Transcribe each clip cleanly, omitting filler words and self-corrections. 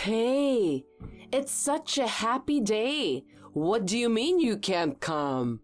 Hey, it's such a happy day. What do you mean you can't come?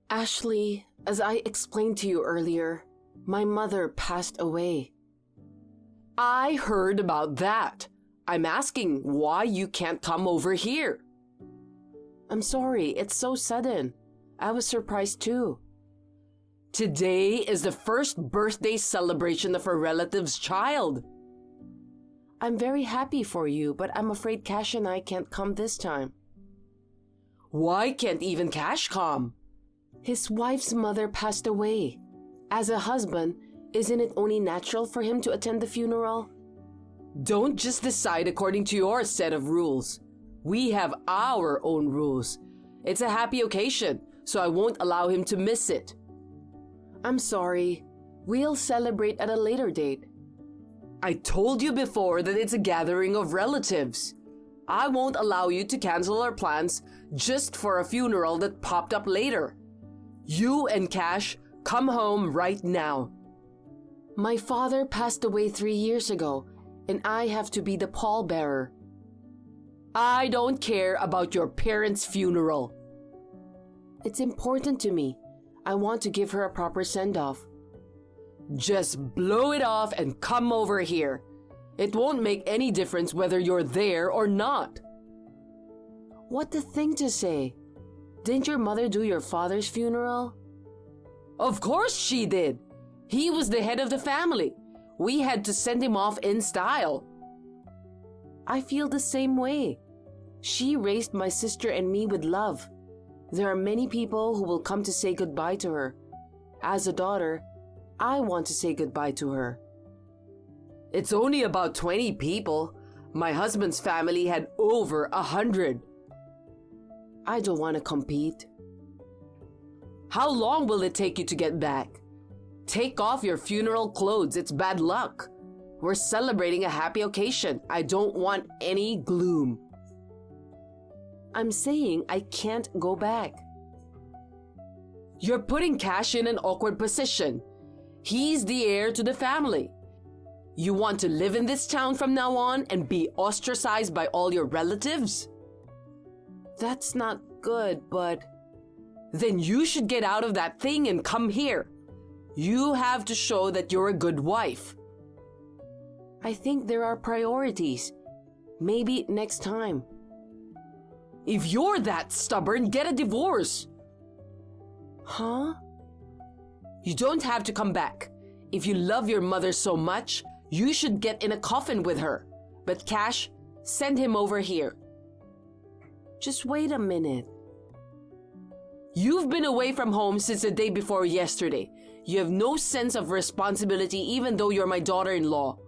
Ashley, as I explained to you earlier, my mother passed away. I heard about that. I'm asking why you can't come over here. I'm sorry, it's so sudden. I was surprised too. Today is the first birthday celebration of a relative's child. I'm very happy for you, but I'm afraid Cash and I can't come this time. Why can't even Cash come? His wife's mother passed away. As a husband, isn't it only natural for him to attend the funeral? Don't just decide according to your set of rules. We have our own rules. It's a happy occasion, so I won't allow him to miss it. I'm sorry. We'll celebrate at a later date. I told you before that it's a gathering of relatives. I won't allow you to cancel our plans just for a funeral that popped up later. You and Cash, come home right now. My father passed away 3 years ago, and I have to be the pallbearer. I don't care about your parents' funeral. It's important to me. I want to give her a proper send-off. Just blow it off and come over here. It won't make any difference whether you're there or not. What a thing to say. Didn't your mother do your father's funeral? Of course she did. He was the head of the family. We had to send him off in style. I feel the same way. She raised my sister and me with love. There are many people who will come to say goodbye to her. As a daughter, I want to say goodbye to her. It's only about 20 people. My husband's family had over 100. I don't want to compete. How long will it take you to get back? Take off your funeral clothes. It's bad luck. We're celebrating a happy occasion. I don't want any gloom. I'm saying I can't go back. You're putting Cash in an awkward position. He's the heir to the family. You want to live in this town from now on and be ostracized by all your relatives? That's not good, but... Then you should get out of that thing and come here. You have to show that you're a good wife. I think there are priorities. Maybe next time. If you're that stubborn, get a divorce. Huh? You don't have to come back. If you love your mother so much, you should get in a coffin with her. But Cash, send him over here. Just wait a minute. You've been away from home since the day before yesterday. You have no sense of responsibility even though you're my daughter-in-law.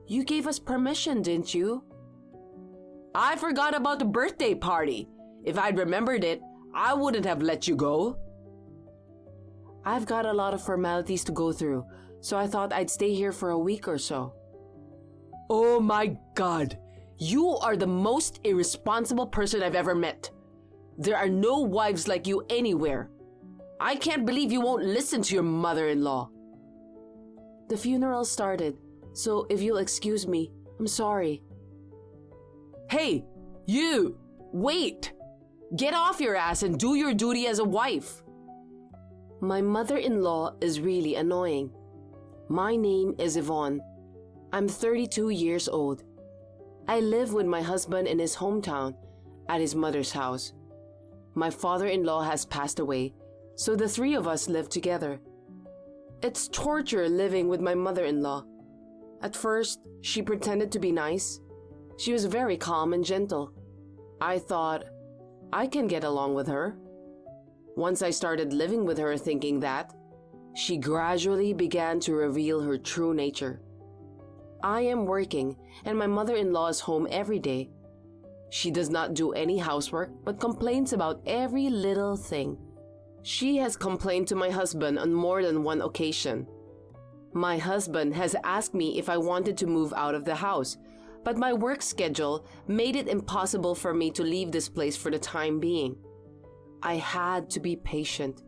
You gave us permission, didn't you? I forgot about the birthday party. If I'd remembered it, I wouldn't have let you go. I've got a lot of formalities to go through, so I thought I'd stay here for a week or so. Oh my God! You are the most irresponsible person I've ever met. There are no wives like you anywhere. I can't believe you won't listen to your mother-in-law. The funeral started, so if you'll excuse me, I'm sorry. Hey, you! Wait! Get off your ass and do your duty as a wife. My mother-in-law is really annoying. My name is Yvonne. I'm 32 years old. I live with my husband in his hometown, at his mother's house. My father-in-law has passed away, so the three of us live together. It's torture living with my mother-in-law. At first, she pretended to be nice. She was very calm and gentle. I thought, I can get along with her. Once I started living with her thinking that, she gradually began to reveal her true nature. I am working and my mother-in-law is home every day. She does not do any housework but complains about every little thing. She has complained to my husband on more than one occasion. My husband has asked me if I wanted to move out of the house, but my work schedule made it impossible for me to leave this place for the time being. I had to be patient.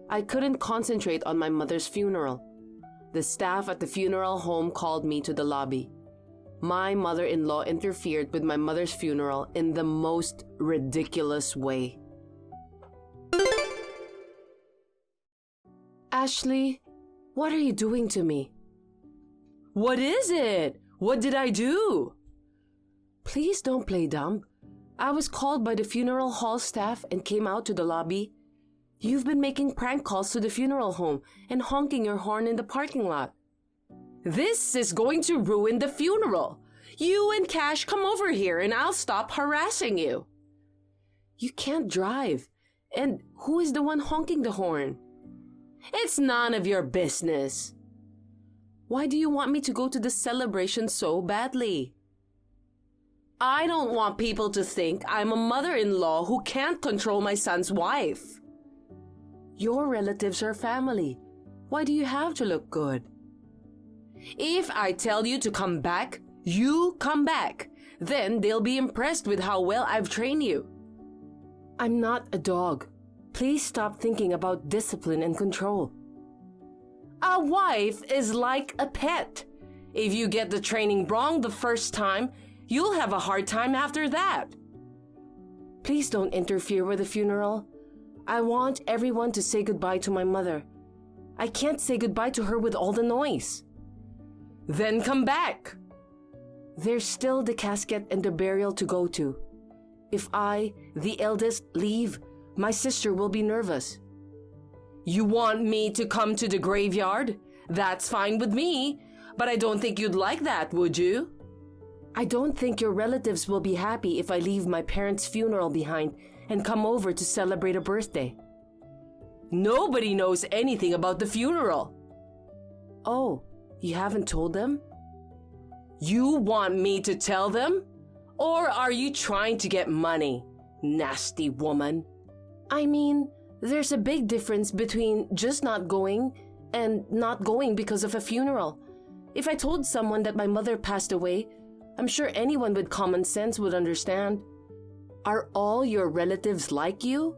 I couldn't concentrate on my mother's funeral. The staff at the funeral home called me to the lobby. my mother-in-law interfered with my mother's funeral in the most ridiculous way. Ashley, what are you doing to me? What is it? What did I do? Please don't play dumb. I was called by the funeral hall staff and came out to the lobby. You've been making prank calls to the funeral home and honking your horn in the parking lot. This is going to ruin the funeral. You and Cash come over here and I'll stop harassing you. You can't drive. And who is the one honking the horn? It's none of your business. Why do you want me to go to the celebration so badly? I don't want people to think I'm a mother-in-law who can't control my son's wife. Your relatives are family. Why do you have to look good? If I tell you to come back, you come back. Then they'll be impressed with how well I've trained you. I'm not a dog. Please stop thinking about discipline and control. A wife is like a pet. If you get the training wrong the first time, you'll have a hard time after that. Please don't interfere with the funeral. I want everyone to say goodbye to my mother. I can't say goodbye to her with all the noise. Then come back. There's still the casket and the burial to go to. If I, the eldest, leave, my sister will be nervous. You want me to come to the graveyard? That's fine with me, but I don't think you'd like that, would you? I don't think your relatives will be happy if I leave my parents' funeral behind and come over to celebrate a birthday. Nobody knows anything about the funeral. Oh, you haven't told them? You want me to tell them? Or are you trying to get money, nasty woman? I mean, there's a big difference between just not going and not going because of a funeral. If I told someone that my mother passed away, I'm sure anyone with common sense would understand. Are all your relatives like you?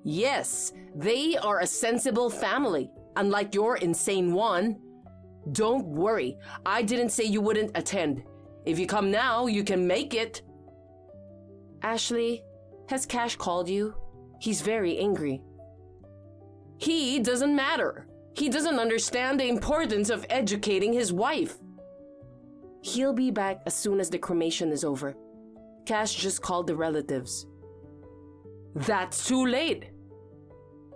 Yes, they are a sensible family, unlike your insane one. Don't worry, I didn't say you wouldn't attend. If you come now, you can make it. Ashley, has Cash called you? He's very angry. He doesn't matter. He doesn't understand the importance of educating his wife. He'll be back as soon as the cremation is over. Cash just called the relatives. That's too late.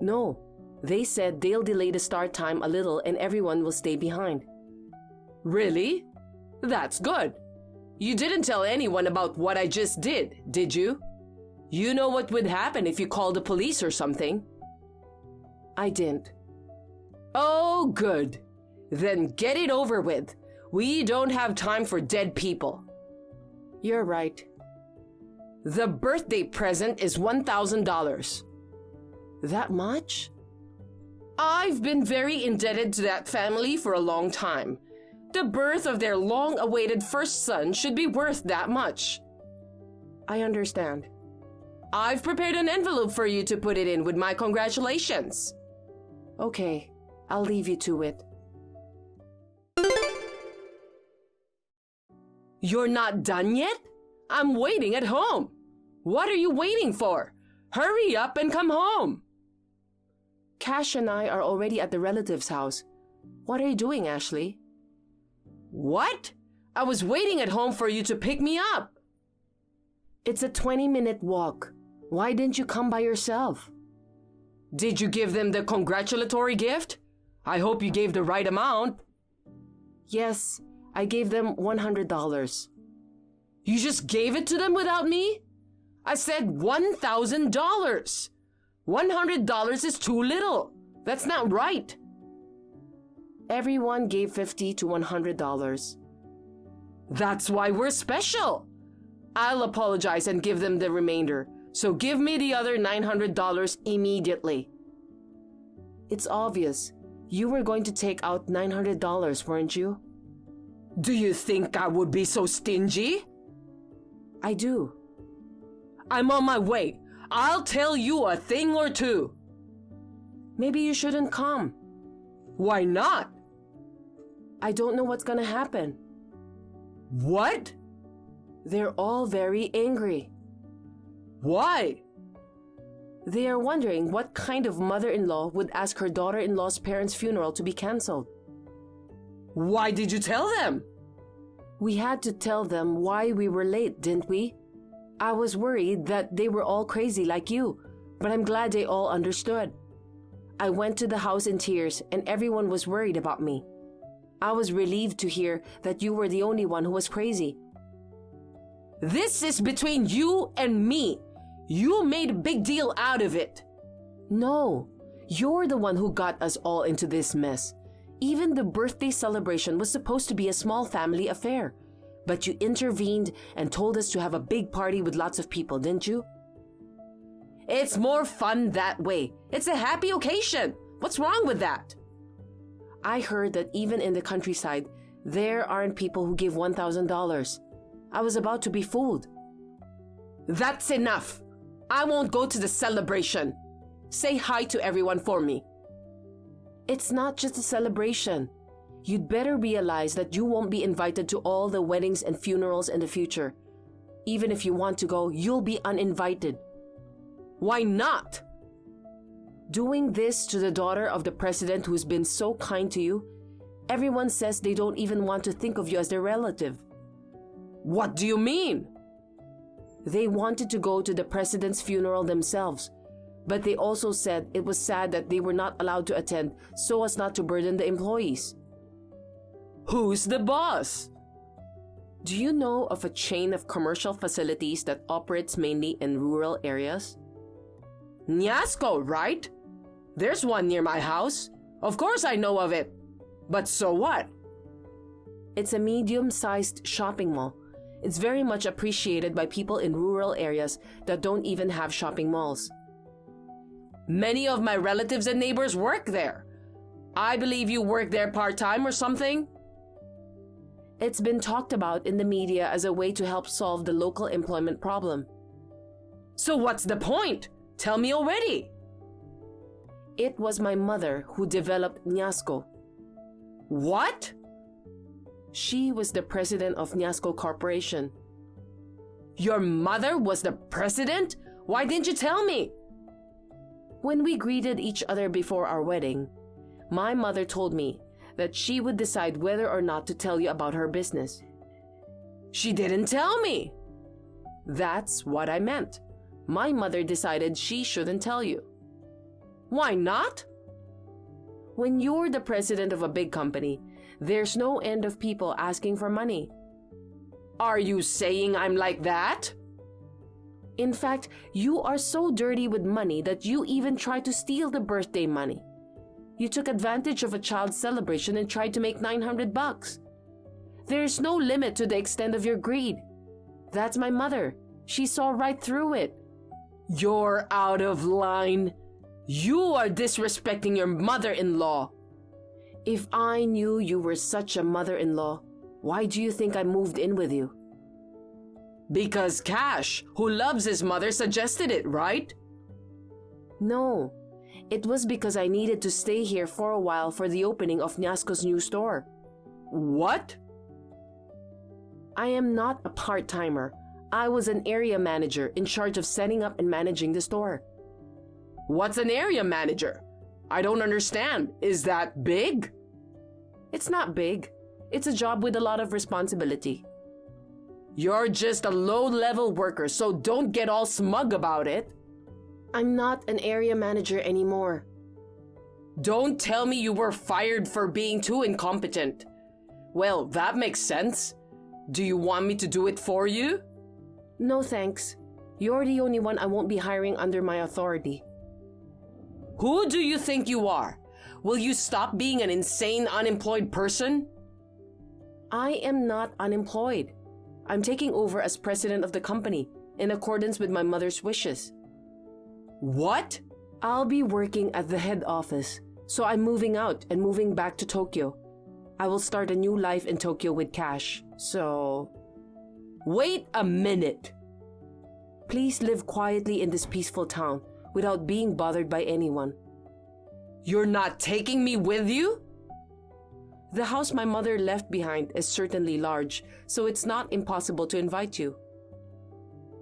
No, they said they'll delay the start time a little and everyone will stay behind. Really? That's good. You didn't tell anyone about what I just did you? You know what would happen if you called the police or something. I didn't. Oh, good. Then get it over with. We don't have time for dead people. You're right. The birthday present is $1,000. That much? I've been very indebted to that family for a long time. The birth of their long-awaited first son should be worth that much. I understand. I've prepared an envelope for you to put it in with my congratulations. Okay, I'll leave you to it. You're not done yet? I'm waiting at home. What are you waiting for? Hurry up and come home. Cash and I are already at the relative's house. What are you doing, Ashley? What? I was waiting at home for you to pick me up. It's a 20-minute walk. Why didn't you come by yourself? Did you give them the congratulatory gift? I hope you gave the right amount. Yes, I gave them $100. You just gave it to them without me? I said $1,000. $100 is too little. That's not right. Everyone gave $50 to $100. That's why we're special. I'll apologize and give them the remainder. So give me the other $900 immediately. It's obvious. You were going to take out $900, weren't you? Do you think I would be so stingy? I do. I'm on my way. I'll tell you a thing or two. Maybe you shouldn't come. Why not? I don't know what's gonna happen. What? They're all very angry. Why? They are wondering what kind of mother-in-law would ask her daughter-in-law's parents' funeral to be cancelled. Why did you tell them? We had to tell them why we were late, didn't we? I was worried that they were all crazy like you, but I'm glad they all understood. I went to the house in tears and everyone was worried about me. I was relieved to hear that you were the only one who was crazy. This is between you and me. You made a big deal out of it. No, you're the one who got us all into this mess. Even the birthday celebration was supposed to be a small family affair. But you intervened and told us to have a big party with lots of people, didn't you? It's more fun that way. It's a happy occasion. What's wrong with that? I heard that even in the countryside, there aren't people who give $1,000. I was about to be fooled. That's enough. I won't go to the celebration. Say hi to everyone for me. It's not just a celebration. You'd better realize that you won't be invited to all the weddings and funerals in the future. Even if you want to go, you'll be uninvited. Why not? Doing this to the daughter of the president who's been so kind to you, everyone says they don't even want to think of you as their relative. What do you mean? They wanted to go to the president's funeral themselves, but they also said it was sad that they were not allowed to attend so as not to burden the employees. Who's the boss? Do you know of a chain of commercial facilities that operates mainly in rural areas? Nyasco, right? There's one near my house. Of course I know of it. But so what? It's a medium-sized shopping mall. It's very much appreciated by people in rural areas that don't even have shopping malls. Many of my relatives and neighbors work there. I believe you work there part-time or something? It's been talked about in the media as a way to help solve the local employment problem. So what's the point? Tell me already. It was my mother who developed Nyasco. What? She was the president of Nyasco Corporation. Your mother was the president? Why didn't you tell me? When we greeted each other before our wedding, my mother told me that she would decide whether or not to tell you about her business. She didn't tell me. That's what I meant. My mother decided she shouldn't tell you. Why not? When you're the president of a big company, there's no end of people asking for money. Are you saying I'm like that? In fact, you are so dirty with money that you even tried to steal the birthday money. You took advantage of a child's celebration and tried to make $900. There's no limit to the extent of your greed. That's my mother. She saw right through it. You're out of line. You are disrespecting your mother-in-law. If I knew you were such a mother-in-law, why do you think I moved in with you? Because Cash, who loves his mother, suggested it, right? No, it was because I needed to stay here for a while for the opening of Nyasco's new store. What? I am not a part-timer. I was an area manager in charge of setting up and managing the store. What's an area manager? I don't understand. Is that big? It's not big. It's a job with a lot of responsibility. You're just a low-level worker, so don't get all smug about it. I'm not an area manager anymore. Don't tell me you were fired for being too incompetent. Well, that makes sense. Do you want me to do it for you? No thanks. You're the only one I won't be hiring under my authority. Who do you think you are? Will you stop being an insane, unemployed person? I am not unemployed. I'm taking over as president of the company in accordance with my mother's wishes. What? I'll be working at the head office, so I'm moving out and moving back to Tokyo. I will start a new life in Tokyo with Cash, so... Wait a minute. Please live quietly in this peaceful town without being bothered by anyone. You're not taking me with you? The house my mother left behind is certainly large, so it's not impossible to invite you.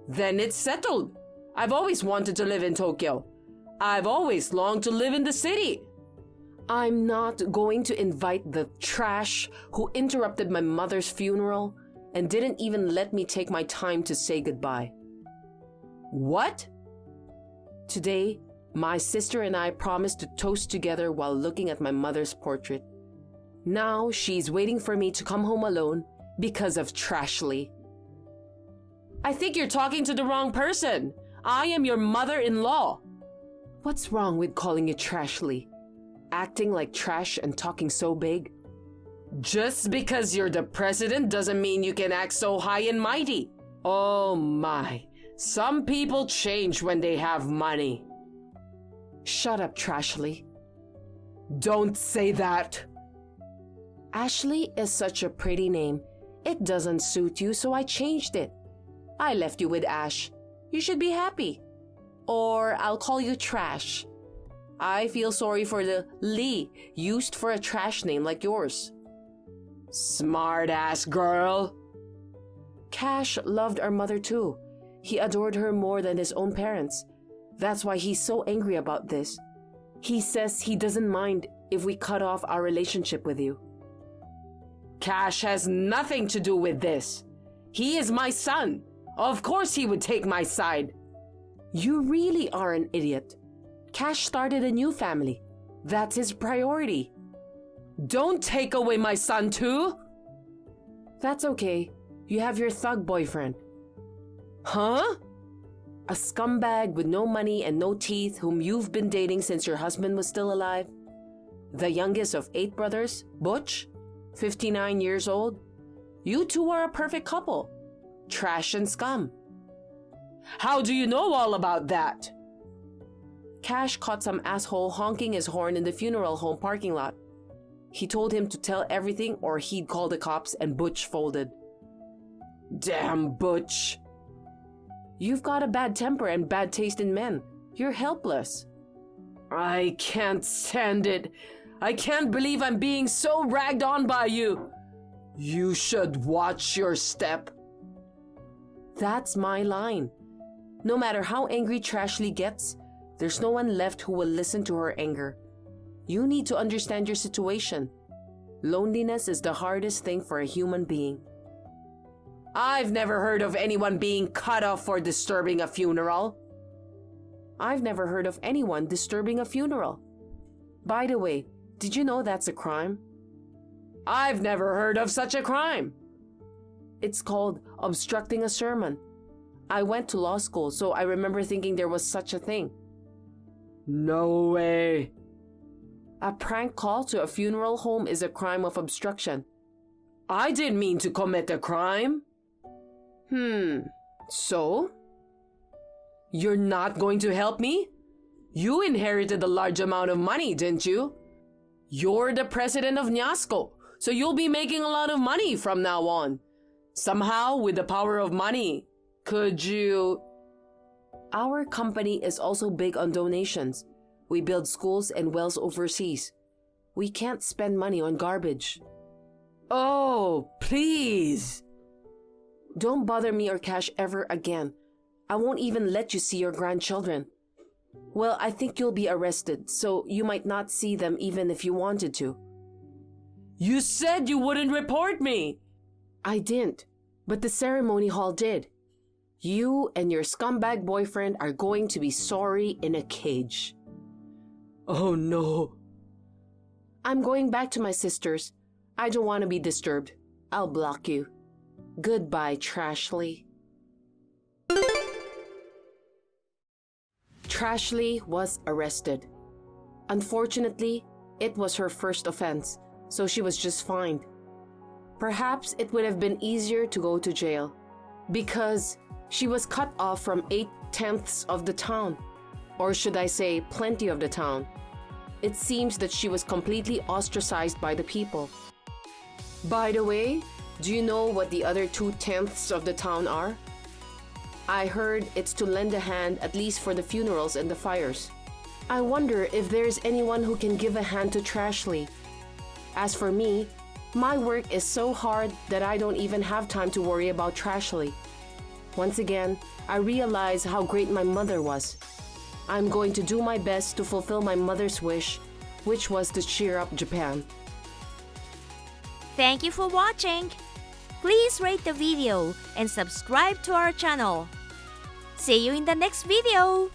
Then it's settled. I've always wanted to live in Tokyo. I've always longed to live in the city. I'm not going to invite the trash who interrupted my mother's funeral and didn't even let me take my time to say goodbye. What? Today, my sister and I promised to toast together while looking at my mother's portrait. Now she's waiting for me to come home alone because of Trashly. I think you're talking to the wrong person. I am your mother-in-law. What's wrong with calling you Trashly? Acting like trash and talking so big? Just because you're the president doesn't mean you can act so high and mighty. Oh my, some people change when they have money. Shut up, Trashly. Don't say that. Ashley is such a pretty name. It doesn't suit you, so I changed it. I left you with Ash. You should be happy. Or I'll call you Trash. I feel sorry for the Lee used for a trash name like yours. Smart ass girl. Cash loved our mother too. He adored her more than his own parents. That's why he's so angry about this. He says he doesn't mind if we cut off our relationship with you. Cash has nothing to do with this. He is my son. Of course he would take my side. You really are an idiot. Cash started a new family. That's his priority. Don't take away my son too. That's okay. You have your thug boyfriend. Huh? A scumbag with no money and no teeth whom you've been dating since your husband was still alive. The youngest of 8 brothers, Butch, 59 years old. You two are a perfect couple. Trash and scum. How do you know all about that? Cash caught some asshole honking his horn in the funeral home parking lot. He told him to tell everything or he'd call the cops, and Butch folded. Damn Butch. You've got a bad temper and bad taste in men. You're helpless. I can't stand it. I can't believe I'm being so ragged on by you. You should watch your step. That's my line. No matter how angry Trashly gets, there's no one left who will listen to her anger. You need to understand your situation. Loneliness is the hardest thing for a human being. I've never heard of anyone being cut off for disturbing a funeral. I've never heard of anyone disturbing a funeral. By the way, did you know that's a crime? I've never heard of such a crime. It's called obstructing a sermon. I went to law school, so I remember thinking there was such a thing. No way. A prank call to a funeral home is a crime of obstruction. I didn't mean to commit a crime. So? You're not going to help me? You inherited a large amount of money, didn't you? You're the president of Nyasco, so you'll be making a lot of money from now on. Somehow, with the power of money, could you... Our company is also big on donations. We build schools and wells overseas. We can't spend money on garbage. Oh, please. Don't bother me or Cash ever again. I won't even let you see your grandchildren. Well, I think you'll be arrested, so you might not see them even if you wanted to. You said you wouldn't report me. I didn't, but the ceremony hall did. You and your scumbag boyfriend are going to be sorry in a cage. Oh no. I'm going back to my sister's. I don't want to be disturbed. I'll block you. Goodbye, Trashly. Trashly was arrested. Unfortunately, it was her first offense, so she was just fined. Perhaps it would have been easier to go to jail, because she was cut off from 8/10 of the town. Or should I say, plenty of the town. It seems that she was completely ostracized by the people. By the way, do you know what the other 2/10 of the town are? I heard it's to lend a hand at least for the funerals and the fires. I wonder if there's anyone who can give a hand to Trashly. As for me, My work is so hard that I don't even have time to worry about Trashly. Once again, I realize how great my mother was. I'm going to do my best to fulfill my mother's wish, which was to cheer up Japan. Thank you for watching. Please rate the video and subscribe to our channel. See you in the next video.